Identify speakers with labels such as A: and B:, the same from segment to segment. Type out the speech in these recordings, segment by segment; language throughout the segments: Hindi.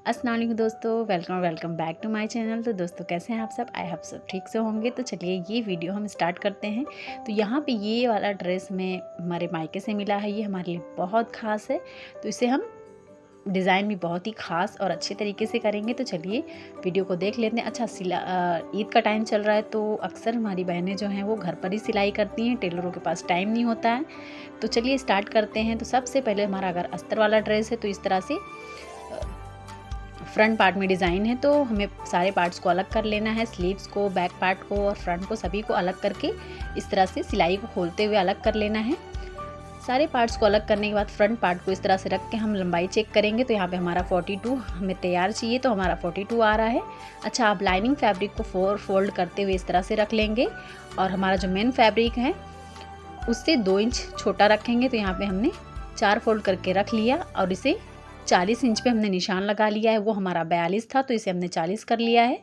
A: अस्सलाम वालेकुम दोस्तों, welcome back to my channel. तो दोस्तों कैसे हैं आप सब? आई होप सब ठीक से होंगे। तो चलिए ये वीडियो हम स्टार्ट करते हैं। तो यहाँ पे ये वाला ड्रेस में हमारे मायके से मिला है, ये हमारे लिए बहुत ख़ास है। तो इसे हम डिज़ाइन भी बहुत ही ख़ास और अच्छे तरीके से करेंगे। तो चलिए वीडियो को देख लेते हैं। अच्छा, ईद का टाइम चल रहा है तो अक्सर हमारी बहनें जो हैं वो घर पर ही सिलाई करती हैं, टेलरों के पास टाइम नहीं होता है। तो चलिए स्टार्ट करते हैं। तो सबसे पहले हमारा अगर अस्तर वाला ड्रेस है तो इस तरह से फ्रंट पार्ट में डिज़ाइन है, तो हमें सारे पार्ट्स को अलग कर लेना है। स्लीव्स को, बैक पार्ट को और फ्रंट को सभी को अलग करके इस तरह से सिलाई को खोलते हुए अलग कर लेना है। सारे पार्ट्स को अलग करने के बाद फ्रंट पार्ट को इस तरह से रख के हम लंबाई चेक करेंगे। तो यहाँ पे हमारा 42 हमें तैयार चाहिए, तो हमारा 42 आ रहा है। अच्छा, आप लाइनिंग फैब्रिक को 4 फोल्ड करते हुए इस तरह से रख लेंगे और हमारा जो मेन फैब्रिक है उससे 2 इंच छोटा रखेंगे। तो यहाँ पे हमने 4 फोल्ड करके रख लिया और इसे 40 इंच पे हमने निशान लगा लिया है। वो हमारा 42 था तो इसे हमने 40 कर लिया है,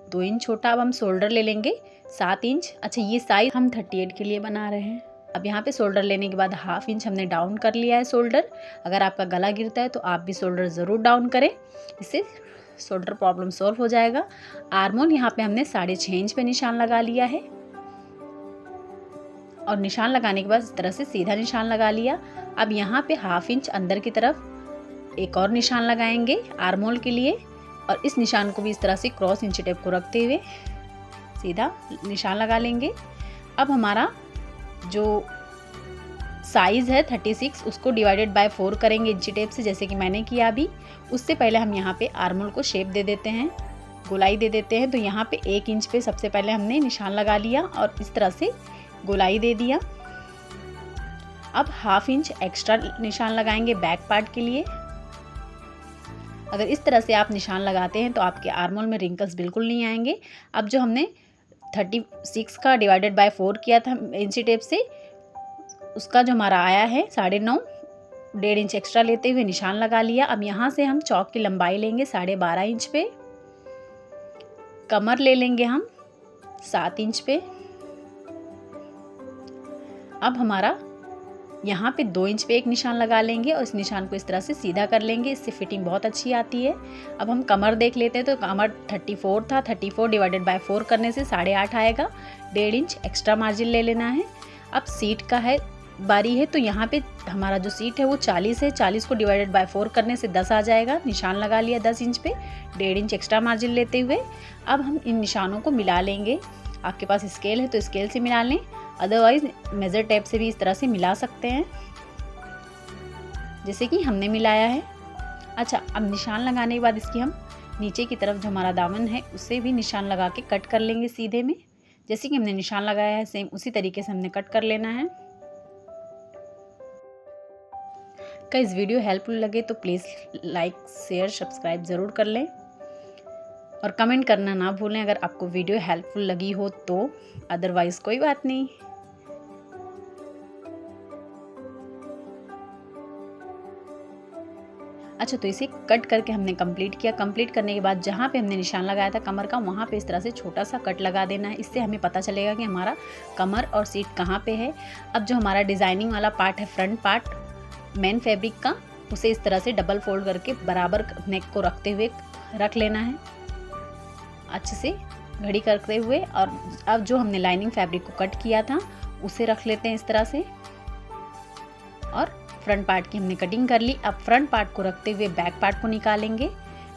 A: 2 इंच छोटा। अब हम शोल्डर ले लेंगे 7 इंच। अच्छा, ये साइज हम 38 के लिए बना रहे हैं। अब यहाँ पे शोल्डर लेने के बाद 1/2 इंच हमने डाउन कर लिया है शोल्डर। अगर आपका गला गिरता है तो आप भी शोल्डर ज़रूर डाउन करें, इससे शोल्डर प्रॉब्लम सॉल्व हो जाएगा। आर्मोल यहाँ पे हमने 6.5 इंच पे निशान लगा लिया है और निशान लगाने के बाद इस तरह से सीधा निशान लगा लिया। अब यहाँ पे 1/2 इंच अंदर की तरफ एक और निशान लगाएंगे आर्मोल के लिए और इस निशान को भी इस तरह से क्रॉस इंची टेप को रखते हुए सीधा निशान लगा लेंगे। अब हमारा जो साइज़ है 36 उसको डिवाइडेड बाय 4 करेंगे इंची टेप से, जैसे कि मैंने किया अभी। उससे पहले हम यहाँ पे आर्मोल को शेप दे देते हैं, गोलाई दे देते हैं। तो यहाँ पे 1 इंच पे सबसे पहले हमने निशान लगा लिया और इस तरह से गोलाई दे दिया। अब 1/2 इंच एक्स्ट्रा निशान लगाएंगे बैक पार्ट के लिए। अगर इस तरह से आप निशान लगाते हैं तो आपके आर्मोल में रिंकल्स बिल्कुल नहीं आएंगे। अब जो हमने 36 का डिवाइडेड बाय 4 किया था इंची टेप से, उसका जो हमारा आया है 9.5, 1.5 इंच एक्स्ट्रा लेते हुए निशान लगा लिया। अब यहाँ से हम चौक की लंबाई लेंगे 12.5 इंच पे, कमर ले लेंगे हम 7 इंच पे। अब हमारा यहाँ पे 2 इंच पे एक निशान लगा लेंगे और इस निशान को इस तरह से सीधा कर लेंगे, इससे फिटिंग बहुत अच्छी आती है। अब हम कमर देख लेते हैं। तो कमर 34 था, 34 डिवाइडेड बाय 4 करने से 8.5 आएगा, 1.5 इंच एक्स्ट्रा मार्जिन ले लेना है। अब सीट का है बारी है, तो यहाँ पे हमारा जो सीट है वो 40 है, 40 को डिवाइडेड बाय 4 करने से 10 आ जाएगा। निशान लगा लिया 10 इंच पे, 1.5 इंच एक्स्ट्रा मार्जिन लेते हुए। अब हम इन निशानों को मिला लेंगे। आपके पास स्केल है तो स्केल से मिला लें, अदरवाइज मेज़र टेप से भी इस तरह से मिला सकते हैं जैसे कि हमने मिलाया है। अच्छा, अब निशान लगाने के बाद इसकी हम नीचे की तरफ जो हमारा दामन है उसे भी निशान लगा के कट कर लेंगे सीधे में। जैसे कि हमने निशान लगाया है सेम उसी तरीके से हमने कट कर लेना है। गाइस, वीडियो हेल्पफुल लगे तो प्लीज़ लाइक, शेयर, सब्सक्राइब ज़रूर कर लें और कमेंट करना ना भूलें अगर आपको वीडियो हेल्पफुल लगी हो तो। अदरवाइज़ कोई बात नहीं। अच्छा, तो इसे कट करके हमने कंप्लीट किया। कंप्लीट करने के बाद जहाँ पे हमने निशान लगाया था कमर का, वहाँ पे इस तरह से छोटा सा कट लगा देना है। इससे हमें पता चलेगा कि हमारा कमर और सीट कहाँ पे है। अब जो हमारा डिज़ाइनिंग वाला पार्ट है, फ्रंट पार्ट मेन फैब्रिक का, उसे इस तरह से डबल फोल्ड करके बराबर नेक को रखते हुए रख लेना है, अच्छे से घड़ी करते हुए। और अब जो हमने लाइनिंग फैब्रिक को कट किया था उसे रख लेते हैं इस तरह से और फ्रंट पार्ट की हमने कटिंग कर ली। अब फ्रंट पार्ट को रखते हुए बैक पार्ट को निकालेंगे।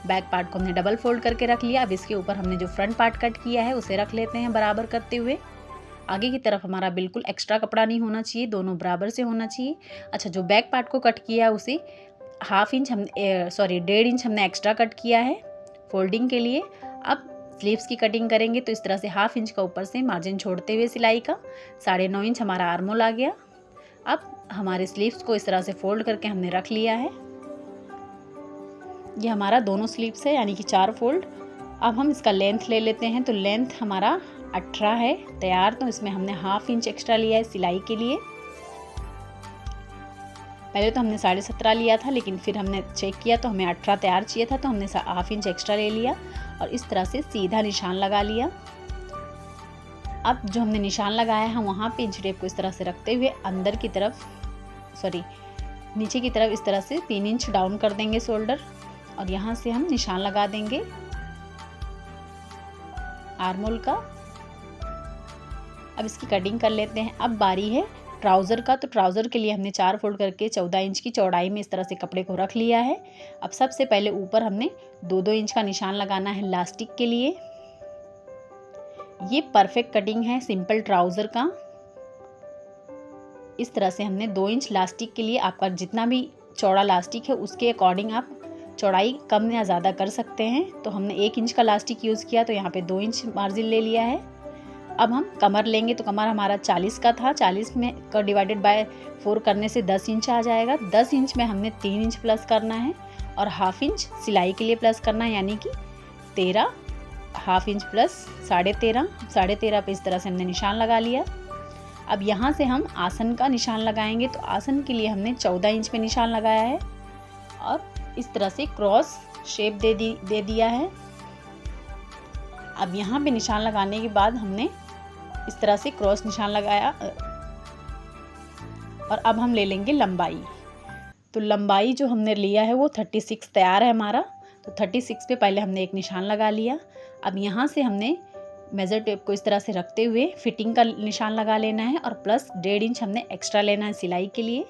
A: बैक पार्ट को हमने डबल फोल्ड करके रख लिया। अब इसके ऊपर हमने जो फ्रंट पार्ट कट किया है उसे रख लेते हैं बराबर करते हुए। आगे की तरफ हमारा बिल्कुल एक्स्ट्रा कपड़ा नहीं होना चाहिए, दोनों बराबर से होना चाहिए। अच्छा, जो बैक पार्ट को कट किया है उसे 1.5 इंच हमने एक्स्ट्रा कट किया है फोल्डिंग के लिए। अब स्लीव्स की कटिंग करेंगे तो इस तरह से 1/2 इंच का ऊपर से मार्जिन छोड़ते हुए सिलाई का 9.5 इंच हमारा आर्मोल आ गया। अब हमारे स्लीव्स को इस तरह से फोल्ड करके हमने रख लिया है। ये हमारा दोनों स्लीव्स है, यानी कि 4 फोल्ड। अब हम इसका लेंथ ले लेते हैं। तो लेंथ हमारा 18 है तैयार, तो इसमें हमने 1/2 इंच एक्स्ट्रा लिया है सिलाई के लिए। पहले तो हमने 17.5 लिया था, लेकिन फिर हमने चेक किया तो हमें 18 तैयार चाहिए था, तो हमने 1/2 इंच एक्स्ट्रा ले लिया और इस तरह से सीधा निशान लगा लिया। अब जो हमने निशान लगाया है वहाँ पे इंच टेप को इस तरह से रखते हुए अंदर की तरफ नीचे की तरफ इस तरह से 3 इंच डाउन कर देंगे शोल्डर। और यहाँ से हम निशान लगा देंगे आर्मोल का। अब इसकी कटिंग कर लेते हैं। अब बारी है ट्राउज़र का। तो ट्राउज़र के लिए हमने 4 फोल्ड करके 14 इंच की चौड़ाई में इस तरह से कपड़े को रख लिया है। अब सबसे पहले ऊपर हमने 2-2 इंच का निशान लगाना है लास्टिक के लिए। ये परफेक्ट कटिंग है सिंपल ट्राउज़र का। इस तरह से हमने 2 इंच लास्टिक के लिए, आपका जितना भी चौड़ा लास्टिक है उसके अकॉर्डिंग आप चौड़ाई कम या ज़्यादा कर सकते हैं। तो हमने 1 इंच का लास्टिक यूज़ किया तो यहाँ पे 2 इंच मार्जिन ले लिया है। अब हम कमर लेंगे। तो कमर हमारा 40 का था, 40 में का डिवाइडेड बाय 4 करने से 10 इंच आ जाएगा। 10 इंच में हमने 3 इंच प्लस करना है और हाफ इंच सिलाई के लिए प्लस करना है, यानी कि 13, हाफ इंच प्लस 13.5 पे इस तरह से हमने निशान लगा लिया। अब यहाँ से हम आसन का निशान लगाएंगे। तो आसन के लिए हमने 14 इंच पे निशान लगाया है और इस तरह से क्रॉस शेप दे दिया है। अब यहाँ पे निशान लगाने के बाद हमने इस तरह से क्रॉस निशान लगाया और अब हम ले लेंगे लंबाई। तो लंबाई जो हमने लिया है वो 36 तैयार है हमारा। तो 36 पे पहले हमने एक निशान लगा लिया। अब यहाँ से हमने मेज़र टेप को इस तरह से रखते हुए फिटिंग का निशान लगा लेना है और प्लस 1.5 इंच हमने एक्स्ट्रा लेना है सिलाई के लिए।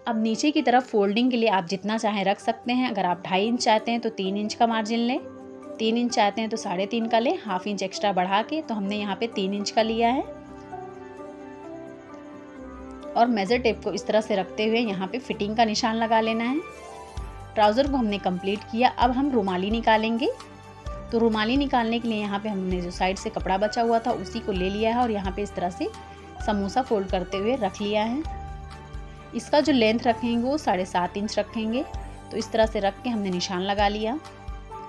A: अब नीचे की तरफ फोल्डिंग के लिए आप जितना चाहें रख सकते हैं। अगर आप 2.5 इंच चाहते हैं तो 3 इंच का मार्जिन लें, 3 इंच चाहते हैं तो 3.5 का लें, हाफ इंच एक्स्ट्रा बढ़ा के। तो हमने यहाँ पे 3 इंच का लिया है और मेज़र टेप को इस तरह से रखते हुए यहाँ पे फिटिंग का निशान लगा लेना है। ट्राउज़र को हमने कंप्लीट किया। अब हम रुमाली निकालेंगे। तो रुमाली निकालने के लिए यहाँ पे हमने जो साइड से कपड़ा बचा हुआ था उसी को ले लिया है और यहाँ पे इस तरह से समोसा फोल्ड करते हुए रख लिया है। इसका जो लेंथ रखेंगे वो 7.5 इंच रखेंगे। तो इस तरह से रख के हमने निशान लगा लिया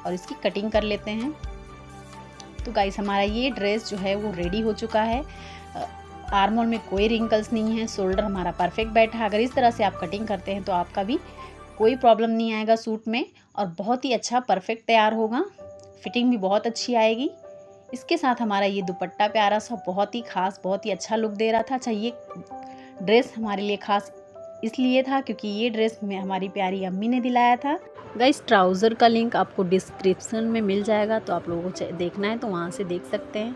A: और इसकी कटिंग कर लेते हैं। तो गाइस हमारा ये ड्रेस जो है वो रेडी हो चुका है। आर्मोल में कोई रिंकल्स नहीं है, शोल्डर हमारा परफेक्ट बैठा है। अगर इस तरह से आप कटिंग करते हैं तो आपका भी कोई प्रॉब्लम नहीं आएगा सूट में और बहुत ही अच्छा परफेक्ट तैयार होगा। फिटिंग भी बहुत अच्छी आएगी। इसके साथ हमारा ये दुपट्टा प्यारा सा बहुत ही खास, बहुत ही अच्छा लुक दे रहा था। अच्छा, ये ड्रेस हमारे लिए खास इसलिए था क्योंकि ये ड्रेस में हमारी प्यारी अम्मी ने दिलाया था। गाइस ट्राउज़र का लिंक आपको डिस्क्रिप्शन में मिल जाएगा, तो आप लोगों को देखना है तो वहाँ से देख सकते हैं।